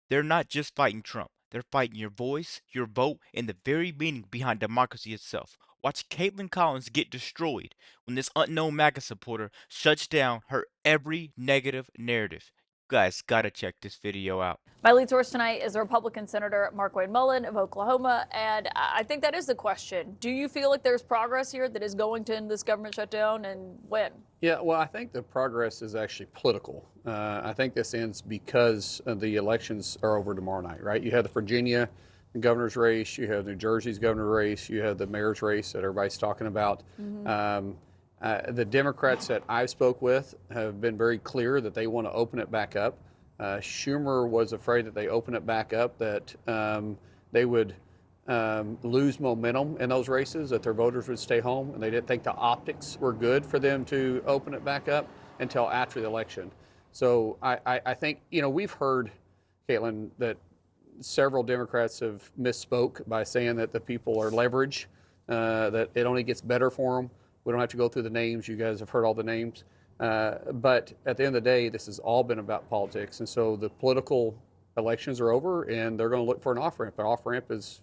They're not just fighting Trump. They're fighting your voice, your vote, and the very meaning behind democracy itself. Watch Caitlin Collins get destroyed when this unknown MAGA supporter shuts down her every negative narrative. You guys gotta check this video out. My lead source tonight is Republican Senator Markwayne Mullin of Oklahoma, and I think that is the question. Do you feel like there's progress here that is going to end this government shutdown, and when? Yeah, well, I think the progress is actually political. I think this ends because the elections are over tomorrow night, right? You have the Virginia governor's race, you have New Jersey's governor race, you have the mayor's race that everybody's talking about. The Democrats that I've spoke with have been very clear that they want to open it back up. Schumer was afraid that they open it back up, that they would lose momentum in those races, that their voters would stay home, and they didn't think the optics were good for them to open it back up until after the election. So I think, we've heard, Caitlin, that several Democrats have misspoke by saying that the people are leverage, that it only gets better for them. We don't have to go through the names. You guys have heard all the names. But at the end of the day, this has all been about politics. And so the political elections are over, and they're going to look for an off-ramp. The off-ramp is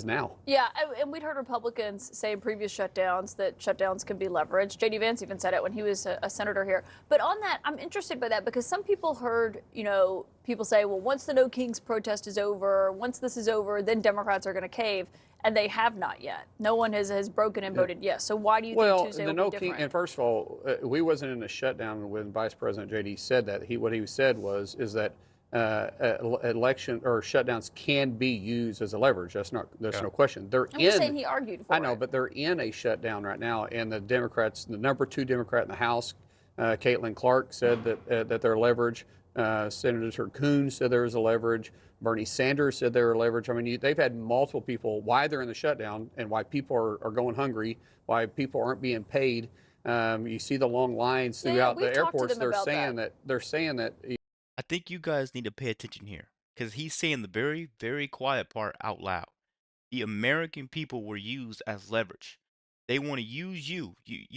now. Yeah, and we'd heard Republicans say in previous shutdowns that shutdowns can be leveraged. J.D. Vance even said it when he was a senator here. But on that, I'm interested by that because some people heard, people say, well, once the No Kings protest is over, once this is over, then Democrats are going to cave. And they have not yet. No one has broken and voted yes. So why do you think Tuesday will be different? And first of all, we wasn't in a shutdown when Vice President JD said that. What he said is that election or shutdowns can be used as a leverage. There's no question. I'm just saying he argued for it. I know, but they're in a shutdown right now, and the Democrats, the number 2 Democrat in the House, Caitlin Clark, said that they're leverage. Senator Coons said there was a leverage. Bernie Sanders said they were leverage. I mean, they've had multiple people why they're in the shutdown and why people are going hungry, why people aren't being paid. You see the long lines throughout the airports. They're saying that. I think you guys need to pay attention here because he's saying the very, very quiet part out loud. The American people were used as leverage. They want to use you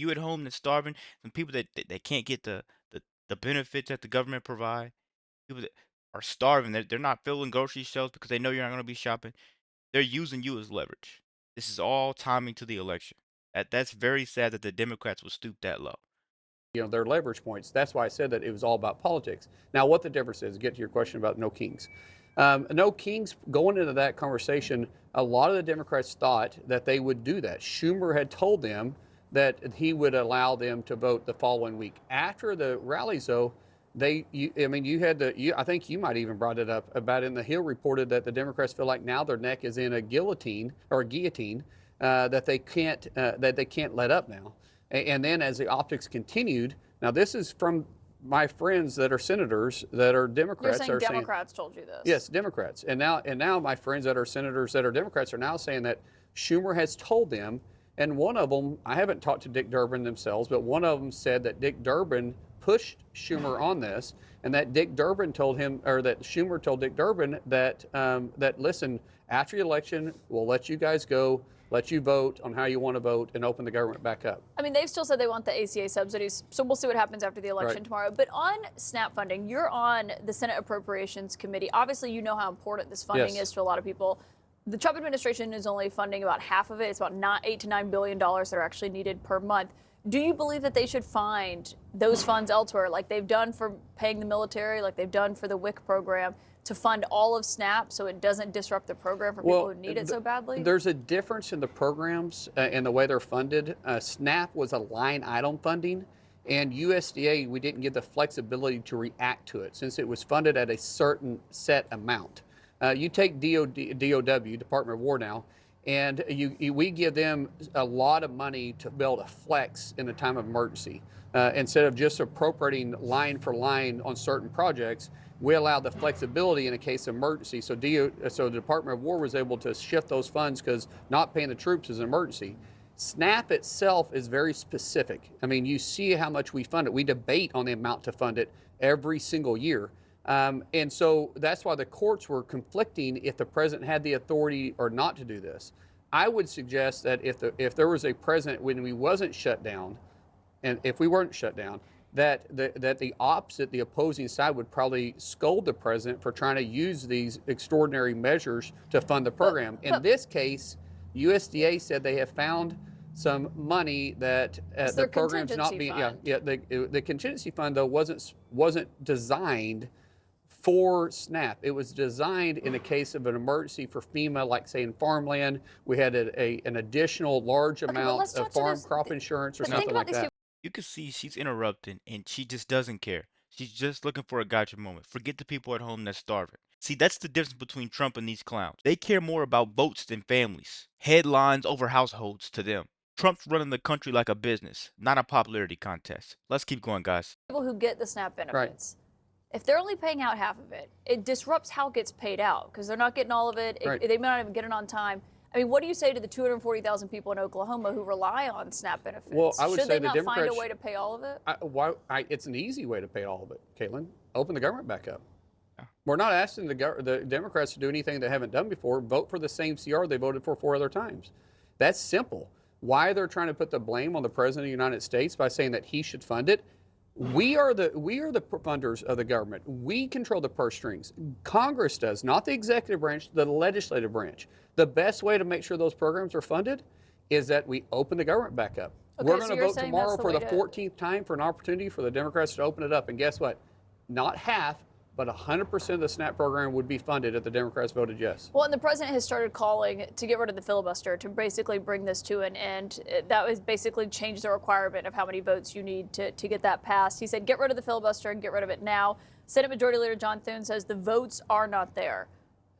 at home that's starving, some people that can't get the benefits that the government provide, people that are starving. They're not filling grocery shelves because they know you're not going to be shopping. They're using you as leverage. This is all timing to the election. That's very sad that the Democrats would stoop that low. Their leverage points. That's why I said that it was all about politics. Now, what the difference is, get to your question about no kings. No kings, going into that conversation, a lot of the Democrats thought that they would do that. Schumer had told them that he would allow them to vote the following week. After the rallies, though, I think you might even brought it up about in the Hill reported that the Democrats feel like now their neck is in a guillotine that they can't let up now. And then as the optics continued, now this is from my friends that are senators that are Democrats. You're saying Democrats told you this? Yes, Democrats. And now my friends that are senators that are Democrats are now saying that Schumer has told them, and one of them, I haven't talked to Dick Durbin themselves, but one of them said that Dick Durbin pushed Schumer on this, and that Schumer told Dick Durbin that listen, after the election, we'll let you guys go, let you vote on how you want to vote, and open the government back up. I mean, they've still said they want the ACA subsidies, so we'll see what happens after the election tomorrow. But on SNAP funding, you're on the Senate Appropriations Committee. Obviously, you know how important this funding is to a lot of people. The Trump administration is only funding about half of it. It's about $8 to $9 billion that are actually needed per month. Do you believe that they should find those funds elsewhere, like they've done for paying the military, like they've done for the WIC program, to fund all of SNAP so it doesn't disrupt the program for people who need it so badly? There's a difference in the programs and the way they're funded. SNAP was a line item funding, and USDA, we didn't give the flexibility to react to it since it was funded at a certain set amount. You take DOW, Department of War now, and we give them a lot of money to build a flex in a time of emergency. Instead of just appropriating line for line on certain projects, we allow the flexibility in a case of emergency. So the Department of War was able to shift those funds because not paying the troops is an emergency. SNAP itself is very specific. I mean, you see how much we fund it. We debate on the amount to fund it every single year. And so that's why the courts were conflicting if the president had the authority or not to do this. I would suggest that if there was a president when we wasn't shut down, and if we weren't shut down, that the opposite, the opposing side, would probably scold the president for trying to use these extraordinary measures to fund the program. In this case, USDA said they have found some money that the program's not being. The contingency fund though wasn't designed for SNAP. It was designed in a case of an emergency for FEMA, like say in farmland, we had an additional large amount of farm crop insurance or something like that. You can see she's interrupting and she just doesn't care. She's just looking for a gotcha moment. Forget the people at home that's starving. See, that's the difference between Trump and these clowns. They care more about votes than families. Headlines over households to them. Trump's running the country like a business, not a popularity contest. Let's keep going, guys. People who get the SNAP benefits. Right. If they're only paying out half of it, it disrupts how it gets paid out because they're not getting all of it. Right. They may not even get it on time. I mean, what do you say to the 240,000 people in Oklahoma who rely on SNAP benefits? Well, I would Should say they the not find a Democrats, way to pay all of it? It's an easy way to pay all of it, Caitlin. Open the government back up. We're not asking the Democrats to do anything they haven't done before. Vote for the same CR they voted for 4 other times. That's simple. Why they're trying to put the blame on the President of the United States by saying that he should fund it? We are the funders of the government. We control the purse strings. Congress does, not the executive branch, the legislative branch. The best way to make sure those programs are funded is that we open the government back up. Okay, We're going to vote tomorrow for the 14th time for an opportunity for the Democrats to open it up. And guess what? Not half, but 100% of the SNAP program would be funded if the Democrats voted yes. Well, and the president has started calling to get rid of the filibuster to basically bring this to an end. That was basically change the requirement of how many votes you need to get that passed. He said, get rid of the filibuster and get rid of it now. Senate Majority Leader John Thune says the votes are not there.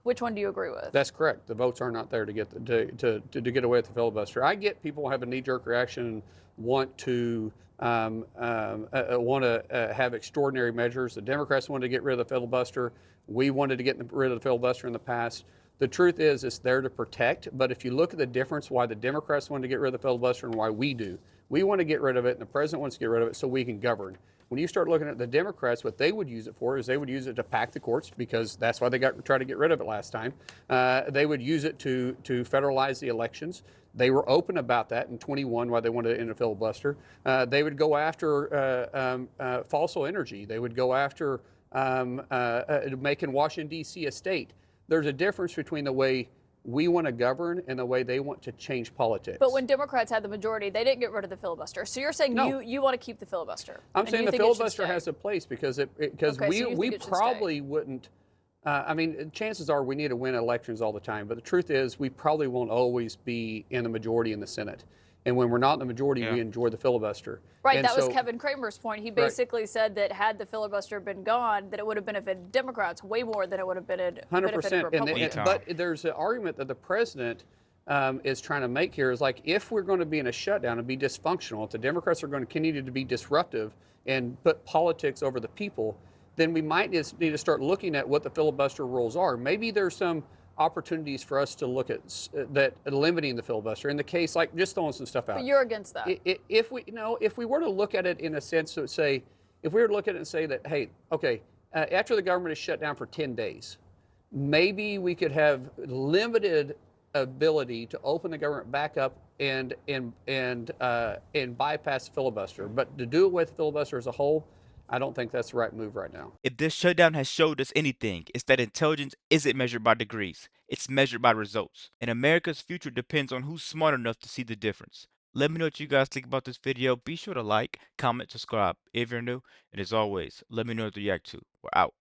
Which one do you agree with? That's correct. The votes are not there to get to get away with the filibuster. I get people have a knee-jerk reaction and want to have extraordinary measures. The Democrats wanted to get rid of the filibuster. We wanted to get rid of the filibuster in the past. The truth is, it's there to protect. But if you look at the difference, why the Democrats want to get rid of the filibuster and why we do, we want to get rid of it, and the president wants to get rid of it so we can govern. When you start looking at the Democrats, what they would use it for is they would use it to pack the courts, because that's why they tried to get rid of it last time. They would use it to federalize the elections. They were open about that in 21, why they wanted to end a filibuster. They would go after fossil energy. They would go after making Washington, D.C. a state. There's a difference between the way we want to govern and the way they want to change politics. But when Democrats had the majority, they didn't get rid of the filibuster. So you're saying no. you want to keep the filibuster? I'm saying the filibuster has a place because we probably wouldn't. I mean, chances are we need to win elections all the time. But the truth is, we probably won't always be in the majority in the Senate. And when we're not in the majority, we enjoy the filibuster. Right, and that was Kevin Cramer's point. He basically said that had the filibuster been gone, that it would have benefited Democrats way more than it would have benefited 100%. Republicans. But there's an argument that the president is trying to make here is like, if we're going to be in a shutdown and be dysfunctional, if the Democrats are going to continue to be disruptive and put politics over the people, then we might just need to start looking at what the filibuster rules are. Maybe there's some opportunities for us to look at that limiting the filibuster. In the case, like just throwing some stuff out. But you're against that. If we were to look at it in a sense to say, if we were to look at it and say that, hey, okay, after the government is shut down for 10 days, maybe we could have limited ability to open the government back up and bypass the filibuster. But to do it with the filibuster as a whole, I don't think that's the right move right now. If this shutdown has showed us anything, it's that intelligence isn't measured by degrees. It's measured by results. And America's future depends on who's smart enough to see the difference. Let me know what you guys think about this video. Be sure to like, comment, subscribe if you're new. And as always, let me know what to react to. We're out.